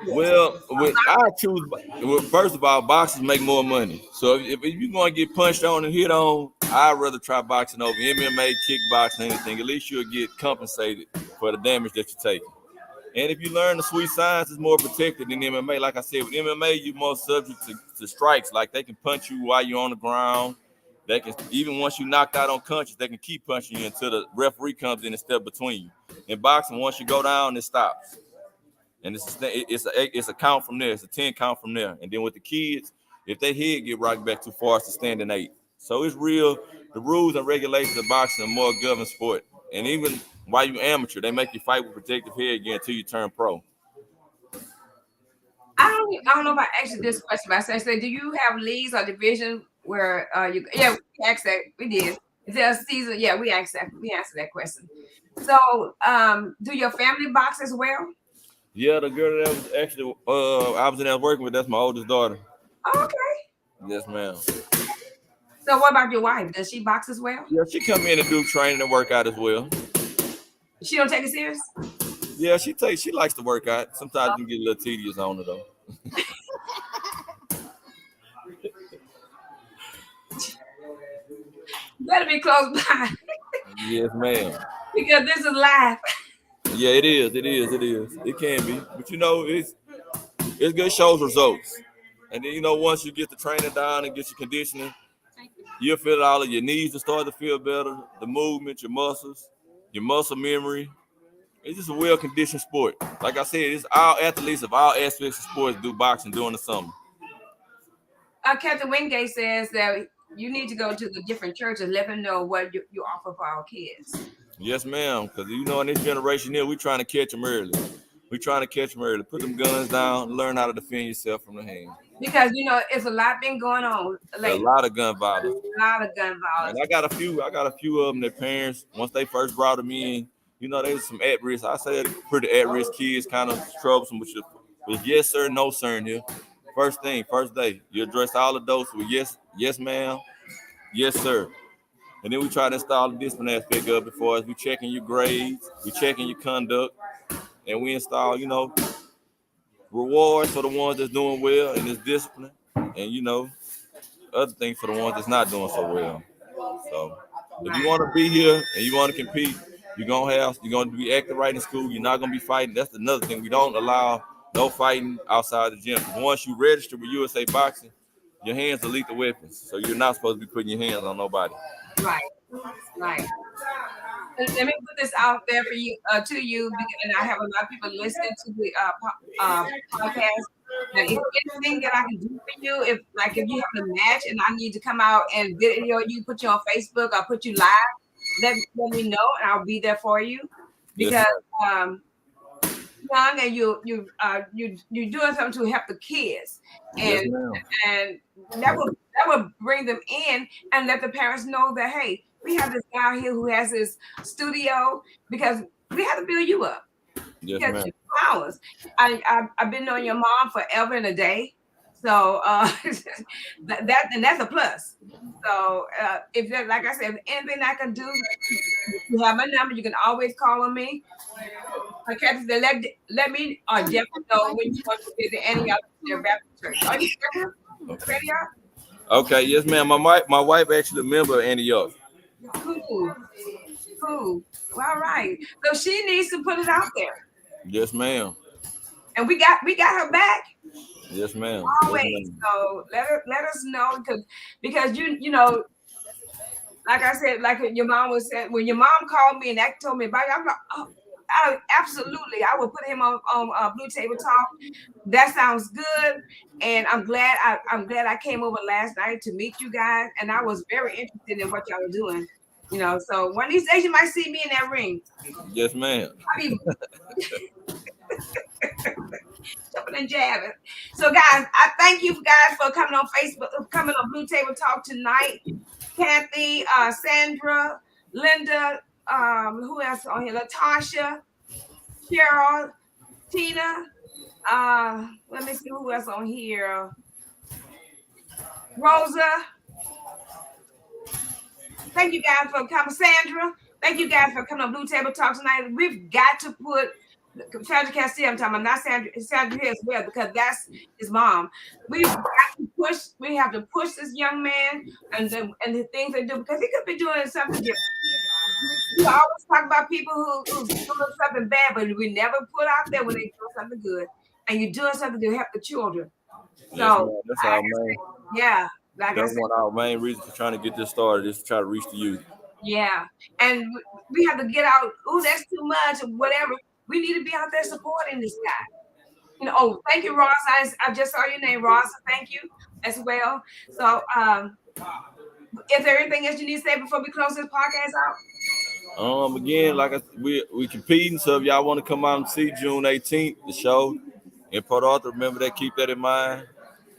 Well, I choose. Well, first of all, boxers make more money. So if you're going to get punched on and hit on, I'd rather try boxing over MMA, kickboxing, anything. At least you'll get compensated for the damage that you take. And if you learn the sweet science, it's more protected than MMA. Like I said, with MMA, you're more subject to strikes. Like they can punch you while you're on the ground. They can, even once you knocked out on punches, they can keep punching you until the referee comes in and step between you. In boxing, once you go down, it stops. And it's a count from there. It's a 10 count from there. And then with the kids, if their head get rocked back too far, it's a standing 8. So it's real. The rules and regulations of boxing are more governed sport. And even while you amateur, they make you fight with protective headgear until you turn pro. I don't know if I asked you this question, but I said, do you have leagues or division where we asked that. We did. Is there a season? Yeah, we asked that. We answered that question. So do your family box as well? Yeah, the girl that was actually I was in there working with, that's my oldest daughter. Oh, okay. Yes, ma'am. So what about your wife? Does she box as well? Yeah, she come in and do training and work out as well. She don't take it serious? Yeah, she likes to work out. Sometimes you can get a little tedious on her though. You better be close by. Yes, ma'am. Because this is live. Yeah, it is. It can be. But you know, it's good, shows results. And then, you know, once you get the training down and get your conditioning, you'll feel all of your knees will start to feel better, the movement, your muscles, your muscle memory. It's just a well-conditioned sport. Like I said, it's all athletes of all aspects of sports do boxing during the summer. Captain Wingate says that you need to go to the different churches, let them know what you offer for our kids. Yes, ma'am. Because, you know, in this generation here, we're trying to catch them early. Put them guns down, learn how to defend yourself from the hand. Because, you know, it's a lot been going on. A lot of gun violence. And I got a few of them, their parents, once they first brought them in, you know, they was some at-risk. I say pretty at-risk kids, kind of troublesome with yes, sir, no, sir in here. First day, you address all adults with yes, ma'am, yes, sir. And then we try to install the discipline aspect of it for us. We checking your grades, we checking your conduct, and we install, you know, rewards for the ones that's doing well in this discipline, and, you know, other things for the ones that's not doing so well. So if you want to be here and you want to compete, you're going to be acting right in school. You're not going to be fighting. That's another thing. We don't allow no fighting outside the gym. Once you register with USA Boxing, your hands are lethal weapons. So you're not supposed to be putting your hands on nobody. Right. Let me put this out there for you, to you, and I have a lot of people listening to the podcast. Now, if anything that I can do for you, if you have a match and I need to come out and video you, put you on Facebook, I'll put you live. Let me know, and I'll be there for you. Because young and you're doing something to help the kids, and that will bring them in and let the parents know that, hey, we have this guy here who has his studio, because we have to build you up. Yes, because hours. I've been knowing your mom forever and a day. So that's a plus. So if there, like I said, if anything I can do, you have my number. You can always call on me. Okay, so let me Jeff know when you want to visit any of their Baptist church. Are you sure? Ready up? Okay, yes, ma'am. My wife actually a member of Antioch. Cool. Well, all right. So she needs to put it out there. Yes, ma'am. And we got her back. Yes, ma'am. Always. Yes, ma'am. So let us know, because you know, like I said, like your mom was saying, when your mom called me and that told me about it, I'm like, oh, absolutely, I will put him on Blue Table Talk. That sounds good, and I'm glad I came over last night to meet you guys, and I was very interested in what y'all were doing. You know, so one of these days you might see me in that ring. Yes, ma'am. Jumping and jabbing. So, guys, I thank you guys for coming on Facebook, coming on Blue Table Talk tonight. Kathy, Sandra, Linda, who else on here? Latasha, Cheryl, Tina. Let me see who else on here. Rosa. Thank you guys for coming, Sandra. Thank you guys for coming on Blue Table Talk tonight. We've got to put Sandra Castile, I'm talking about, not Sandra here as well, because that's his mom. We have to push this young man and the things they do, because he could be doing something different. We always talk about people who's doing something bad, but we never put out there when they do something good. And you're doing something to help the children. So that's our main. Yeah. That's one of our main reasons for trying to get this started, is to try to reach the youth. Yeah. And we have to get out, that's too much, or whatever. We need to be out there supporting this guy. Thank you, Ross. I just saw your name, Ross. Thank you as well. So is there anything else you need to say before we close this podcast out? Again, we competing, so if y'all want to come out and see June 18th, the show in Port Arthur, remember that, keep that in mind.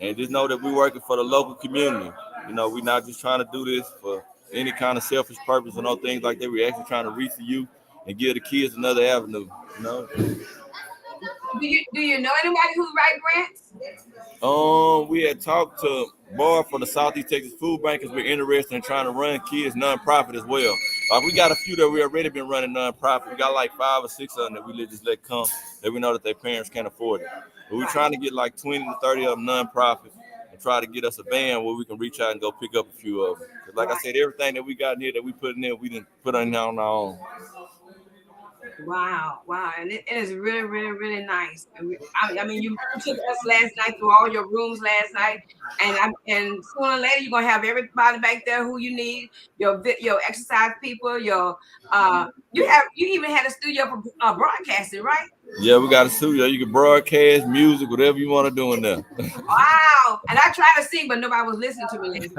And just know that we're working for the local community. We're not just trying to do this for any kind of selfish purpose or no things like that. We're actually trying to reach the youth and give the kids another avenue. Do you know anybody who write grants? We had talked to Bar for the Southeast Texas Food Bank, because we're interested in trying to run kids nonprofit as well. We got a few that we already been running nonprofit. We got like 5 or 6 of them that we just let come, that we know that their parents can't afford it. But we're trying to get like 20 to 30 of them nonprofits and try to get us a van where we can reach out and go pick up a few of them. Like I said, everything that we got in here that we put in there, we didn't put on our own. Wow. And it is really, really, really nice. I mean, you took us last night through all your rooms last night, and sooner or later you're gonna have everybody back there who you need. Your exercise people. You even had a studio for broadcasting, right? Yeah, we got a studio. You can broadcast music, whatever you want to do in there. Wow. And I tried to sing, but nobody was listening to me.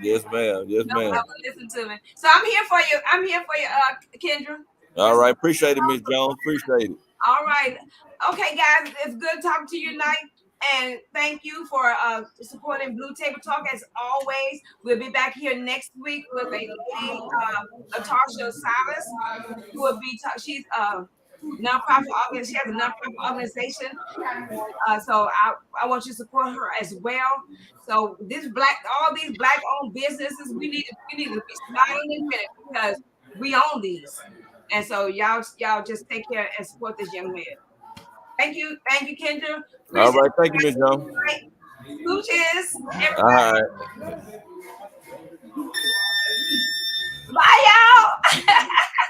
Yes, ma'am. Nobody was listening to me. So I'm here for you, Kendra. All right. Appreciate it, Miss Jones. Appreciate it. All right. Okay, guys. It's good talking to you tonight. And thank you for supporting Blue Table Talk as always. We'll be back here next week with a lady, Latasha Silas, who will be she's a nonprofit organization. She has a nonprofit organization. So I want you to support her as well. So all these black-owned businesses, we need to be smiling in it, because we own these. And so y'all just take care and support this young man. Thank you, Kendra. All right, thank you, Ms. Jones. Smooches. All right. Bye, y'all.